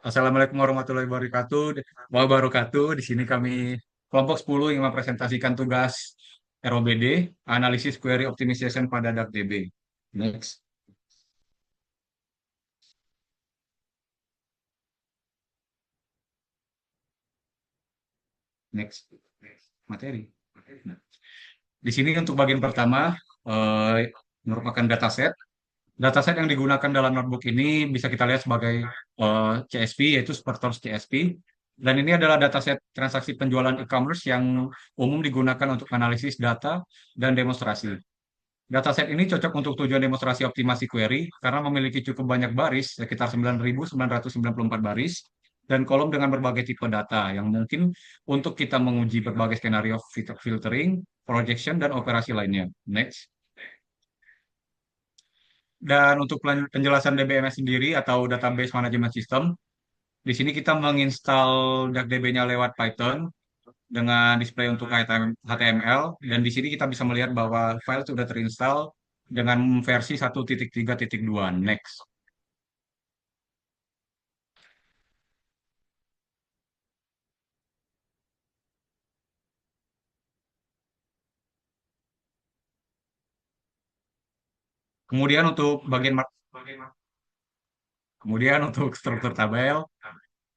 Assalamualaikum warahmatullahi wabarakatuh. Di sini kami kelompok 10 yang mempresentasikan tugas ROBD, analisis query optimization pada DuckDB. Next, next, materi. Nah, di sini untuk bagian pertama merupakan dataset. Dataset yang digunakan dalam notebook ini bisa kita lihat sebagai CSV, yaitu Superstores CSV. Dan ini adalah dataset transaksi penjualan e-commerce yang umum digunakan untuk analisis data dan demonstrasi. Dataset ini cocok untuk tujuan demonstrasi optimasi query karena memiliki cukup banyak baris, sekitar 9.994 baris, dan kolom dengan berbagai tipe data yang mungkin untuk kita menguji berbagai skenario filtering, projection, dan operasi lainnya. Next. Dan untuk penjelasan DBMS sendiri atau Database Management System, di sini kita menginstal DuckDB-nya lewat Python dengan display untuk HTML, dan di sini kita bisa melihat bahwa file sudah terinstall dengan versi 1.3.2. Next. Kemudian untuk kemudian untuk struktur tabel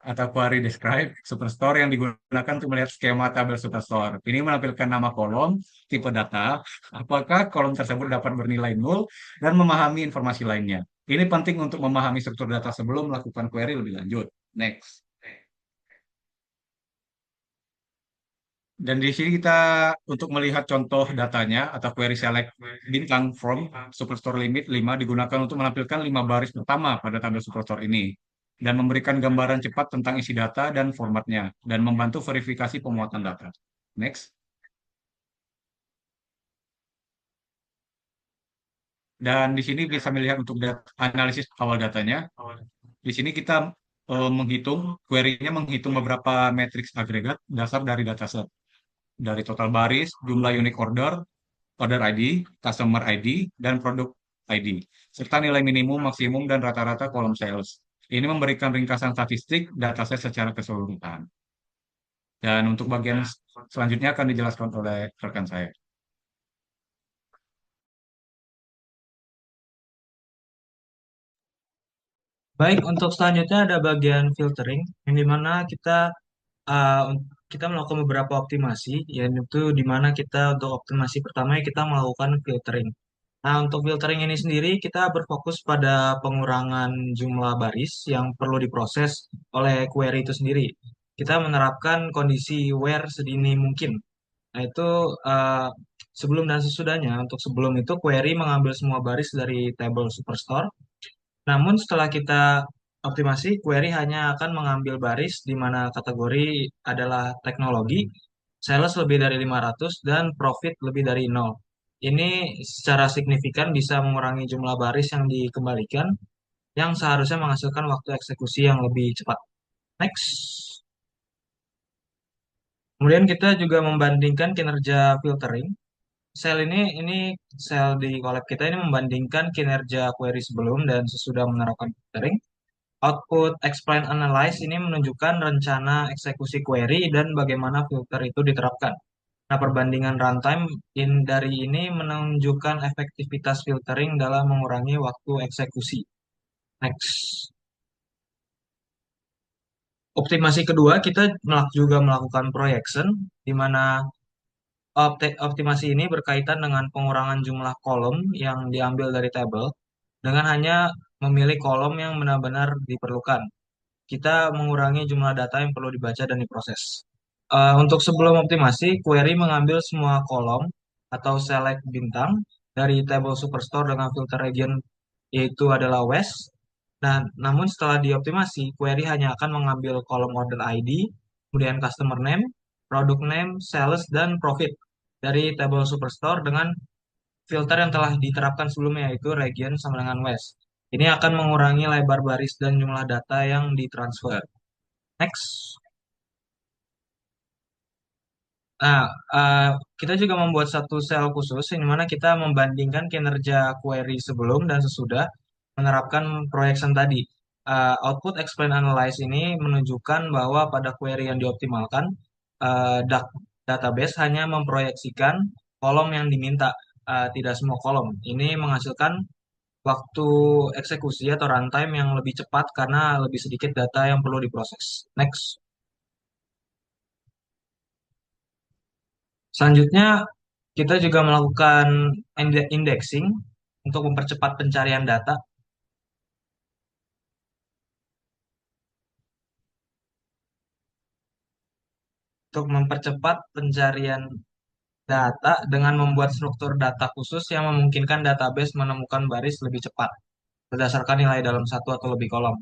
atau query describe superstore yang digunakan untuk melihat skema tabel superstore. Ini menampilkan nama kolom, tipe data, apakah kolom tersebut dapat bernilai nol, dan memahami informasi lainnya. Ini penting untuk memahami struktur data sebelum melakukan query lebih lanjut. Next. Dan di sini kita untuk melihat contoh datanya atau query select bintang from Superstore limit 5 digunakan untuk menampilkan 5 baris pertama pada tabel Superstore ini dan memberikan gambaran cepat tentang isi data dan formatnya dan membantu verifikasi pemuatan data. Next. Dan di sini bisa melihat untuk analisis awal datanya. Di sini kita menghitung, query-nya menghitung beberapa matriks agregat dasar dari dataset. Dari total baris, jumlah unique order, order ID, customer ID, dan produk ID, serta nilai minimum, maksimum, dan rata-rata kolom sales. Ini memberikan ringkasan statistik dataset secara keseluruhan. Dan untuk bagian selanjutnya akan dijelaskan oleh rekan saya. Baik, untuk selanjutnya ada bagian filtering, yang dimana uh, kita melakukan beberapa optimasi, yaitu dimana kita untuk optimasi pertama kita melakukan filtering. Nah, untuk filtering ini sendiri kita berfokus pada pengurangan jumlah baris yang perlu diproses oleh query itu sendiri. Kita menerapkan kondisi where sedini mungkin. Nah, itu uh, sebelum dan sesudahnya. Untuk sebelum itu query mengambil semua baris dari table Superstore. Namun setelah kita optimasi, query hanya akan mengambil baris di mana kategori adalah teknologi, sales lebih dari 500 dan profit lebih dari 0. Ini secara signifikan bisa mengurangi jumlah baris yang dikembalikan yang seharusnya menghasilkan waktu eksekusi yang lebih cepat. Next. Kemudian kita juga membandingkan kinerja filtering. Ini sel di collab kita ini membandingkan kinerja query sebelum dan sesudah menerapkan filtering. Output explain analyze ini menunjukkan rencana eksekusi query dan bagaimana filter itu diterapkan. Nah, perbandingan runtime dari ini menunjukkan efektivitas filtering dalam mengurangi waktu eksekusi. Next. Optimasi kedua, kita juga melakukan projection, di mana optimasi ini berkaitan dengan pengurangan jumlah kolom yang diambil dari tabel dengan hanya memilih kolom yang benar-benar diperlukan. Kita mengurangi jumlah data yang perlu dibaca dan diproses. Untuk sebelum optimasi, query mengambil semua kolom atau select bintang dari table Superstore dengan filter region yaitu adalah West. Nah, namun setelah dioptimasi, query hanya akan mengambil kolom order ID, kemudian customer name, product name, sales, dan profit dari table Superstore dengan filter yang telah diterapkan sebelumnya yaitu region sama dengan West. Ini akan mengurangi lebar baris dan jumlah data yang ditransfer. Next. Nah, eh, kita juga membuat satu sel khusus di mana kita membandingkan kinerja query sebelum dan sesudah menerapkan projection tadi. Output explain analyze ini menunjukkan bahwa pada query yang dioptimalkan, database hanya memproyeksikan kolom yang diminta, tidak semua kolom. Ini menghasilkan waktu eksekusi atau runtime yang lebih cepat karena lebih sedikit data yang perlu diproses. Next. Selanjutnya, kita juga melakukan indexing untuk mempercepat pencarian data. Untuk mempercepat pencarian data dengan membuat struktur data khusus yang memungkinkan database menemukan baris lebih cepat berdasarkan nilai dalam satu atau lebih kolom.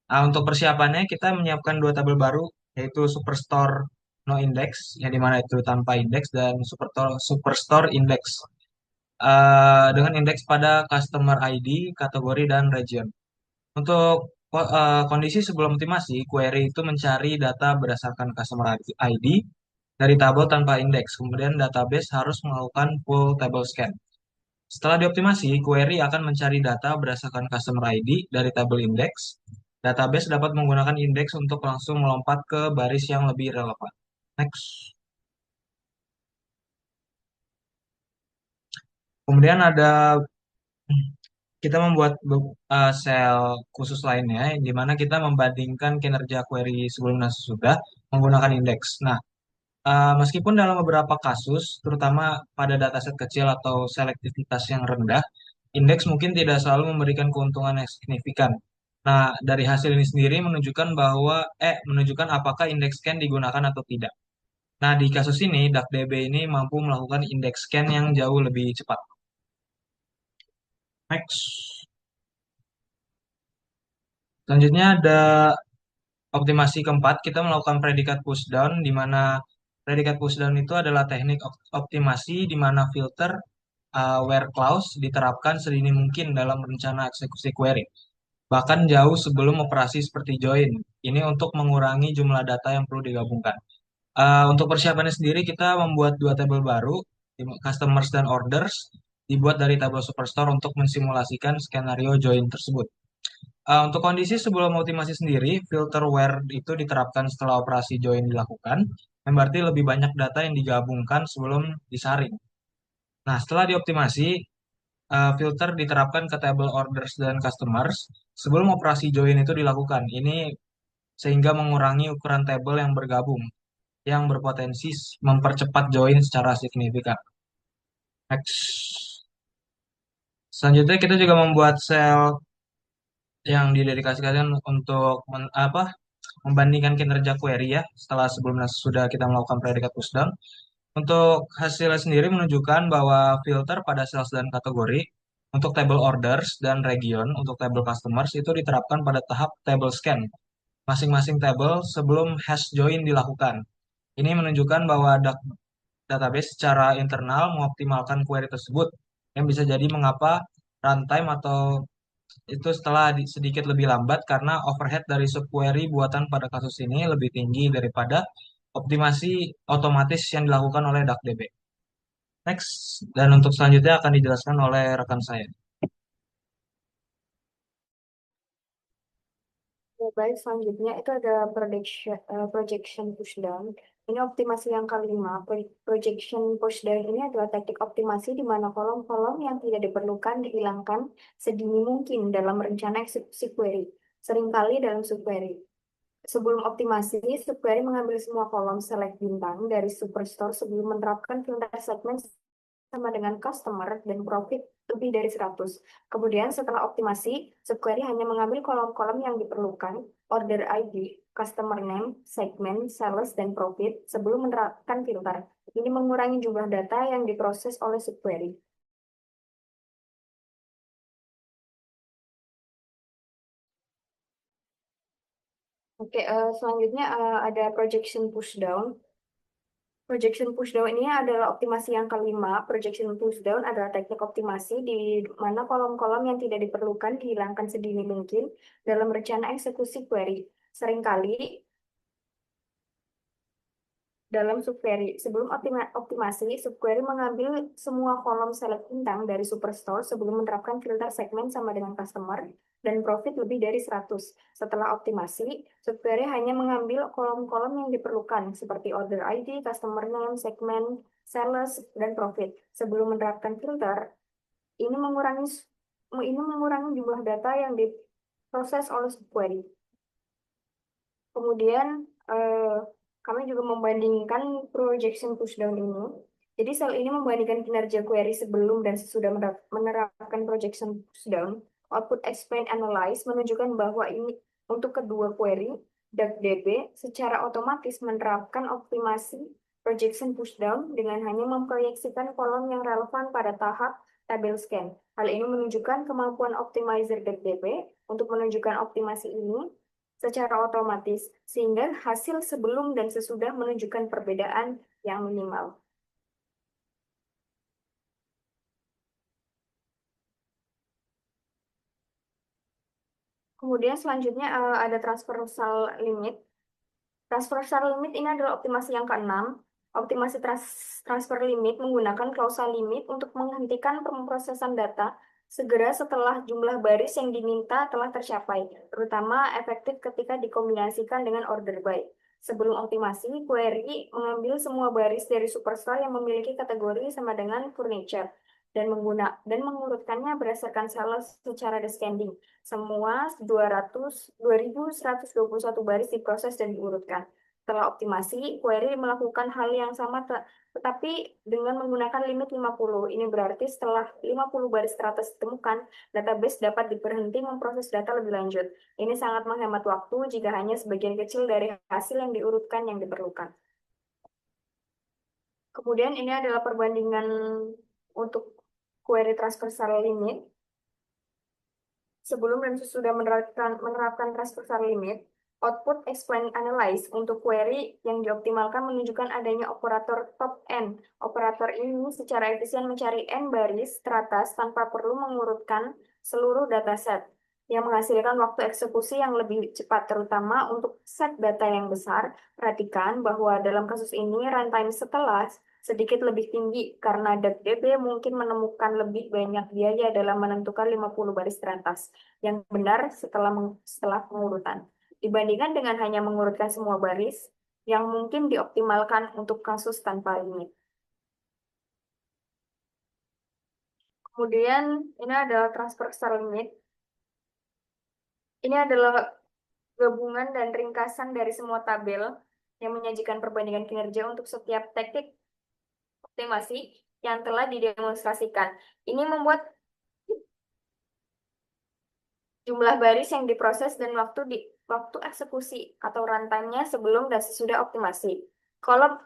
Nah, untuk persiapannya kita menyiapkan dua tabel baru, yaitu Superstore no index, yang dimana itu tanpa indeks, dan Superstore index dengan indeks pada customer ID, kategori, dan region. Untuk kondisi sebelum optimasi, query itu mencari data berdasarkan customer ID dari tabel tanpa indeks. Kemudian database harus melakukan full table scan. Setelah dioptimasi, query akan mencari data berdasarkan customer ID dari tabel indeks. Database dapat menggunakan indeks untuk langsung melompat ke baris yang lebih relevan. Next. Kemudian kita membuat sel khusus lainnya, di mana kita membandingkan kinerja query sebelum dan sesudah menggunakan indeks. Nah, meskipun dalam beberapa kasus, terutama pada dataset kecil atau selektivitas yang rendah, indeks mungkin tidak selalu memberikan keuntungan yang signifikan. Nah, dari hasil ini sendiri menunjukkan apakah indeks scan digunakan atau tidak. Nah, di kasus ini, DuckDB ini mampu melakukan indeks scan yang jauh lebih cepat. Next. Selanjutnya ada optimasi keempat, kita melakukan predikat pushdown, di mana predikat pushdown itu adalah teknik optimasi di mana filter where clause diterapkan sedini mungkin dalam rencana eksekusi query, bahkan jauh sebelum operasi seperti join. Ini untuk mengurangi jumlah data yang perlu digabungkan. Untuk persiapannya sendiri, kita membuat dua tabel baru, customers dan orders, dibuat dari tabel Superstore untuk mensimulasikan skenario join tersebut. Untuk kondisi sebelum optimasi sendiri, filter where itu diterapkan setelah operasi join dilakukan, yang berarti lebih banyak data yang digabungkan sebelum disaring. Nah, setelah dioptimasi, filter diterapkan ke table orders dan customers sebelum operasi join itu dilakukan. Ini sehingga mengurangi ukuran table yang bergabung, yang berpotensi mempercepat join secara signifikan. Next. Selanjutnya kita juga membuat sel yang didedikasikan untuk membandingkan kinerja query ya setelah sebelum dan sudah kita melakukan predikat pushdown. Untuk hasilnya sendiri menunjukkan bahwa filter pada sales dan kategori untuk table orders dan region untuk table customers itu diterapkan pada tahap table scan masing-masing table sebelum hash join dilakukan. Ini menunjukkan bahwa database secara internal mengoptimalkan query tersebut, yang bisa jadi mengapa runtime atau itu setelah sedikit lebih lambat karena overhead dari subquery buatan pada kasus ini lebih tinggi daripada optimasi otomatis yang dilakukan oleh DuckDB. Next, dan untuk selanjutnya akan dijelaskan oleh rekan saya. Ya, baik, selanjutnya itu ada projection pushdown. Ini optimasi yang kelima. Projection pushdown ini adalah teknik optimasi di mana kolom-kolom yang tidak diperlukan dihilangkan sedini mungkin dalam rencana eksekusi query. Seringkali dalam subquery. Sebelum optimasi, subquery mengambil semua kolom select bintang dari Superstore sebelum menerapkan filter segmen sama dengan customer dan profit lebih dari 100. Kemudian setelah optimasi, subquery hanya mengambil kolom-kolom yang diperlukan, order ID, customer name, segment, sales, dan profit sebelum menerapkan filter. Ini mengurangi jumlah data yang diproses oleh subquery. Oke, selanjutnya ada projection pushdown. Projection pushdown ini adalah optimasi yang kelima. Projection pushdown adalah teknik optimasi di mana kolom-kolom yang tidak diperlukan dihilangkan sedini mungkin dalam rencana eksekusi query. Seringkali dalam subquery. Sebelum optimasi, subquery mengambil semua kolom select bintang dari Superstore sebelum menerapkan filter segmen sama dengan customer. dan profit lebih dari 100. Setelah optimasi, subquery hanya mengambil kolom-kolom yang diperlukan seperti order ID, customer name, segmen, sales, dan profit. Sebelum menerapkan filter, ini mengurangi jumlah data yang diproses oleh subquery. Kemudian kami juga membandingkan projection pushdown ini. Jadi sel ini membandingkan kinerja query sebelum dan sesudah menerapkan projection pushdown. Output explain analyze menunjukkan bahwa ini untuk kedua query, DuckDB secara otomatis menerapkan optimasi projection pushdown dengan hanya memproyeksikan kolom yang relevan pada tahap tabel scan. Hal ini menunjukkan kemampuan optimizer DuckDB untuk menunjukkan optimasi ini secara otomatis, sehingga hasil sebelum dan sesudah menunjukkan perbedaan yang minimal. Kemudian selanjutnya ada transversal limit. Transversal limit ini adalah optimasi yang keenam. Optimasi transfer limit menggunakan klausa limit untuk menghentikan pemrosesan data segera setelah jumlah baris yang diminta telah tercapai, terutama efektif ketika dikombinasikan dengan order by. Sebelum optimasi, query mengambil semua baris dari superstore yang memiliki kategori sama dengan furniture dan mengurutkannya berdasarkan sales secara descending. Semua 2.121 baris diproses dan diurutkan. Setelah optimasi, query melakukan hal yang sama tetapi dengan menggunakan limit 50. Ini berarti setelah 50 baris teratas ditemukan, database dapat diberhenti memproses data lebih lanjut. Ini sangat menghemat waktu jika hanya sebagian kecil dari hasil yang diurutkan yang diperlukan. Kemudian ini adalah perbandingan untuk query transversal limit. Sebelum dan sesudah menerapkan transversal limit, output explain analyze untuk query yang dioptimalkan menunjukkan adanya operator top n. Operator ini secara efisien mencari n baris teratas tanpa perlu mengurutkan seluruh dataset, yang menghasilkan waktu eksekusi yang lebih cepat, terutama untuk set data yang besar. Perhatikan bahwa dalam kasus ini runtime setelah sedikit lebih tinggi karena DuckDB mungkin menemukan lebih banyak biaya dalam menentukan 50 baris teratas yang benar setelah pengurutan, dibandingkan dengan hanya mengurutkan semua baris yang mungkin dioptimalkan untuk kasus tanpa limit. Kemudian ini adalah transversal limit. Ini adalah gabungan dan ringkasan dari semua tabel yang menyajikan perbandingan kinerja untuk setiap teknik optimasi yang telah didemonstrasikan. Ini membuat jumlah baris yang diproses dan waktu eksekusi atau runtime-nya sebelum dan sesudah optimasi. Kolom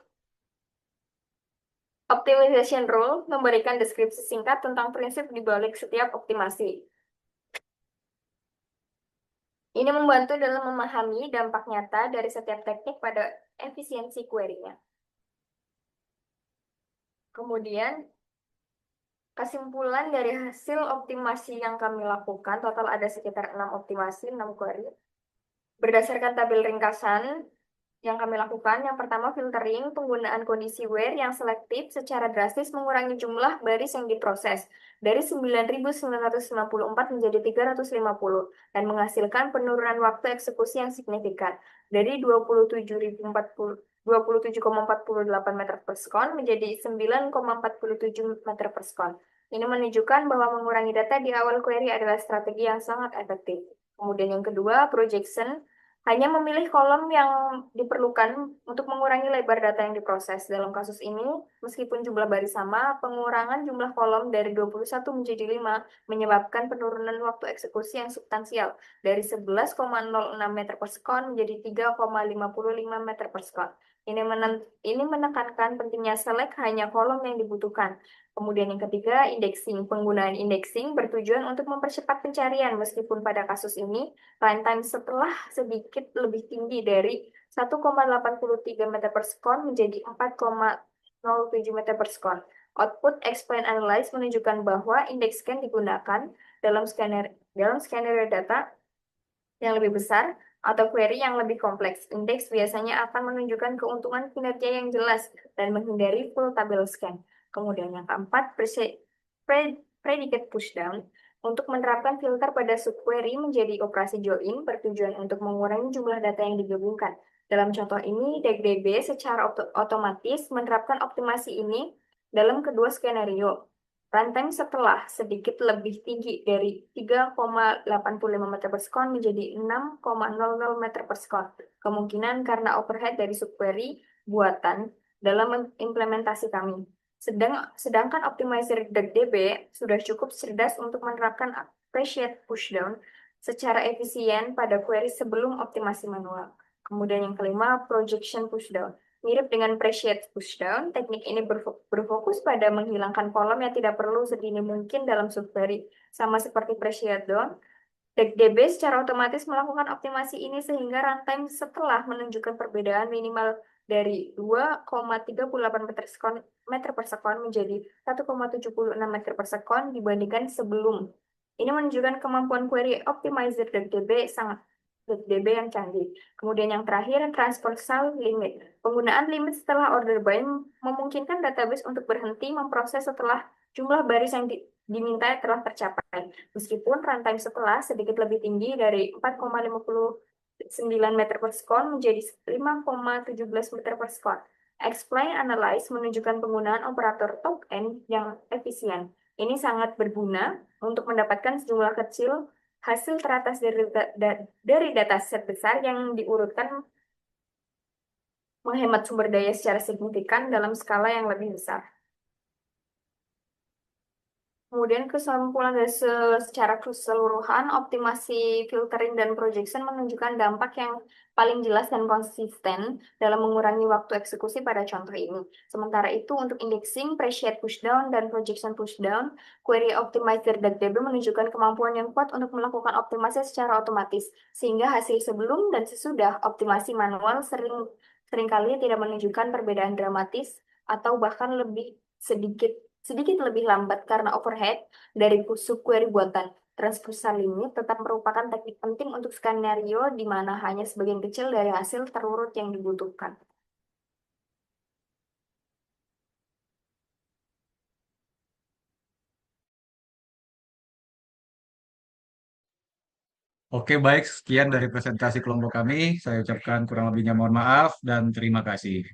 optimization rule memberikan deskripsi singkat tentang prinsip di balik setiap optimasi. Ini membantu dalam memahami dampak nyata dari setiap teknik pada efisiensi query-nya. Kemudian, kesimpulan dari hasil optimasi yang kami lakukan, total ada sekitar 6 optimasi, 6 query. Berdasarkan tabel ringkasan yang kami lakukan, yang pertama filtering, penggunaan kondisi where yang selektif secara drastis mengurangi jumlah baris yang diproses dari 9.994 menjadi 350 dan menghasilkan penurunan waktu eksekusi yang signifikan dari 27,48 meter per sekon menjadi 9,47 meter per sekon. Ini menunjukkan bahwa mengurangi data di awal query adalah strategi yang sangat efektif. Kemudian yang kedua, projection. Hanya memilih kolom yang diperlukan untuk mengurangi lebar data yang diproses. Dalam kasus ini, meskipun jumlah baris sama, pengurangan jumlah kolom dari 21 menjadi 5 menyebabkan penurunan waktu eksekusi yang substansial dari 11,06 meter per sekon menjadi 3,55 meter per sekon. Ini menekankan pentingnya select hanya kolom yang dibutuhkan. Kemudian yang ketiga, indexing. Penggunaan indexing bertujuan untuk mempercepat pencarian, meskipun pada kasus ini, runtime setelah sedikit lebih tinggi dari 1,83 meter per sekon menjadi 4,07 meter per sekon. Output explain analyze menunjukkan bahwa index scan digunakan dalam skenario data yang lebih besar atau query yang lebih kompleks. Indeks biasanya akan menunjukkan keuntungan kinerja yang jelas dan menghindari full tabel scan. Kemudian yang keempat, predicate pushdown. Untuk menerapkan filter pada subquery menjadi operasi join bertujuan untuk mengurangi jumlah data yang digabungkan. Dalam contoh ini, DegDB secara otomatis menerapkan optimasi ini dalam kedua skenario. Runtime setelah sedikit lebih tinggi dari 3,85 meter per sekon menjadi 6,00 meter per sekon. Kemungkinan karena overhead dari subquery buatan dalam implementasi kami. Sedangkan optimizer DB sudah cukup cerdas untuk menerapkan appreciate pushdown secara efisien pada query sebelum optimasi manual. Kemudian yang kelima, projection pushdown. Mirip dengan appreciate pushdown, teknik ini berfokus pada menghilangkan kolom yang tidak perlu sedini mungkin dalam subquery. Sama seperti appreciate down, DB secara otomatis melakukan optimasi ini sehingga runtime setelah menunjukkan perbedaan minimal dari 2,38 meter per sekon menjadi 1,76 meter per sekon dibandingkan sebelum. Ini menunjukkan kemampuan query optimizer DB yang canggih. Kemudian yang terakhir, transversal limit. Penggunaan limit setelah order by memungkinkan database untuk berhenti memproses setelah jumlah baris yang diminta telah tercapai. Meskipun runtime setelah sedikit lebih tinggi dari 4,59 meter per sekon menjadi 5,17 meter per sekon. Explain Analyze menunjukkan penggunaan operator top end yang efisien. Ini sangat berguna untuk mendapatkan sejumlah kecil hasil teratas dari dataset besar yang diurutkan menghemat sumber daya secara signifikan dalam skala yang lebih besar. Kemudian kesimpulan dari secara keseluruhan, optimasi filtering dan projection menunjukkan dampak yang paling jelas dan konsisten dalam mengurangi waktu eksekusi pada contoh ini. Sementara itu, untuk indexing, presciate pushdown, dan projection pushdown, query optimizer DB menunjukkan kemampuan yang kuat untuk melakukan optimasi secara otomatis, sehingga hasil sebelum dan sesudah optimasi manual seringkali tidak menunjukkan perbedaan dramatis atau bahkan lebih sedikit sedikit lebih lambat karena overhead dari subquery buatan. Transversal limit tetap merupakan teknik penting untuk skenario di mana hanya sebagian kecil dari hasil terurut yang dibutuhkan. Oke, baik. Sekian dari presentasi kelompok kami. Saya ucapkan kurang lebihnya mohon maaf dan terima kasih.